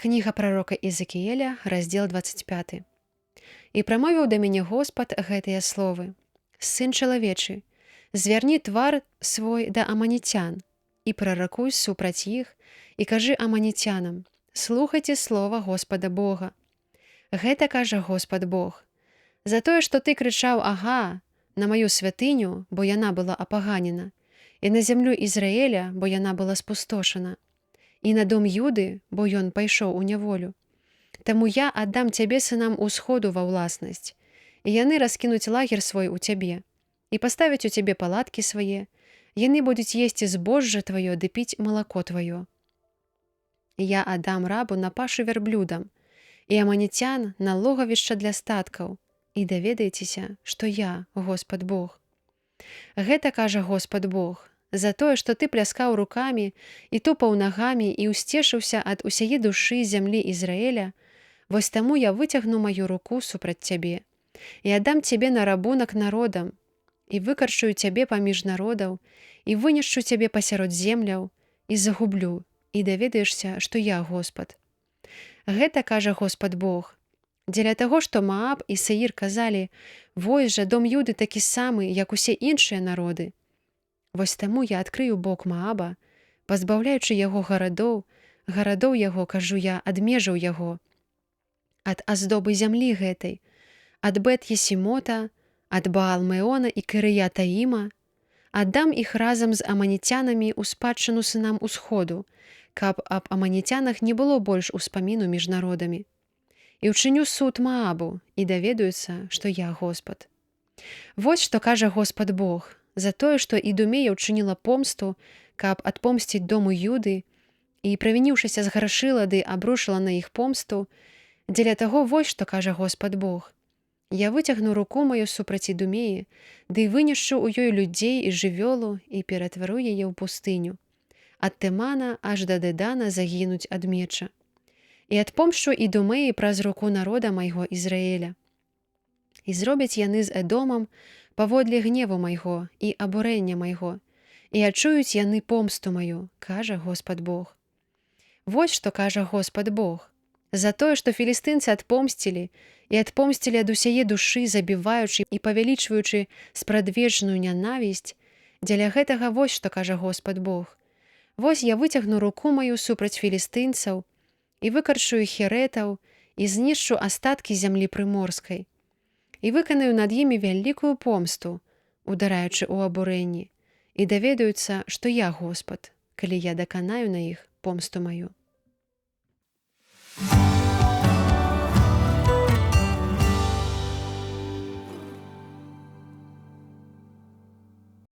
Кніга прарока Ізакіэля, раздзел 25. І прамовіў да мяне Господ гэтыя словы: «Сын чалавечы, звярні твар свой да аманіцян і праракуй супраць іх, і кажы аманіцянам: слухайце слова Господа Бога. Гэта кажа Господ Бог. За тое, што ты крычаў «Ага» на маю святыню, бо яна была апаганена, і на зямлю Ізраэля, бо яна была спустошана, і на дом Юды, бо ён пайшоў у няволю. Таму я аддам цябе сынам усходу ва ўласнасць, і яны раскінуць лагер свой у цябе, і паставяць у цябе палаткі свае, яны будуць есці збожжа тваё ды піць малако тваё. Я аддам рабу на пашу вярблюдам, і аманіцян на логавішча для статкаў, і даведаецеся, што я, Господ Бог. Гэта кажа Господ Бог, за тое, што ты пляскаў рукамі і тупаў нагамі і ўсцешыўся ад усяе душы зямлі Ізраэля, вось таму я выцягну маю руку супраць цябе, і аддам цябе на рабунак народам, і выкарчую цябе паміж народаў, і вынішчу цябе пасярод земляў, і загублю, і даведаешся, што я Господ. Гэта кажа Господ Бог. Дзеля таго, што Мааб і Сеір казалі: «Вось жа, дом Юды такі самы, як усе іншыя народы». Вось таму я адкрыю бок Мааба, пазбаўляючы яго гарадоў яго, кажу я, ад межаў яго, ад аздобы зямлі гэтай, ад Бэт-Есімота, ад Баал-Меона і Кірыя-Таіма, аддам іх разам з аманіцянамі ў спадчыну сынам усходу, каб аб аманіцянах не было больш успаміну між народамі. І ўчыню суд Маабу, і даведаюцца, што я Господ. Вось што кажа Господ Бог, за тое, што Ідумея ўчыніла помсту, каб адпомсціць дому Юды, і, правініўшыся, зграшыла ды абрушыла на іх помсту, дзеля таго вось што кажа Господ Бог. Я выцягну руку маю супраць Ідумеі, ды вынішчу ў ёй людзей і жывёлу, і ператвару яе ў пустыню. Ад Тэмана аж да Дэдана загінуць ад меча. І адпомшчу Ідумеі праз руку народа майго Ізраэля. І зробяць яны з Эдомам паводле гневу майго і абурэння майго, і адчуюць яны помсту маю, кажа Господ Бог. Вось што кажа Господ Бог. За тое, што філістынцы адпомсцілі, і адпомсцілі ад усяе душы, забіваючы і павялічваючы спрадвечную нянавісць, дзеля гэтага вось што кажа Господ Бог. Вось я выцягну руку маю супраць філістынцаў, і выкарчую херэтаў, і знішчу астаткі зямлі прыморскай, і выканаю над імі вялікую помсту, удараючы ў абурэнні, і даведаюцца, што я Господ, калі я даканаю на іх помсту маю.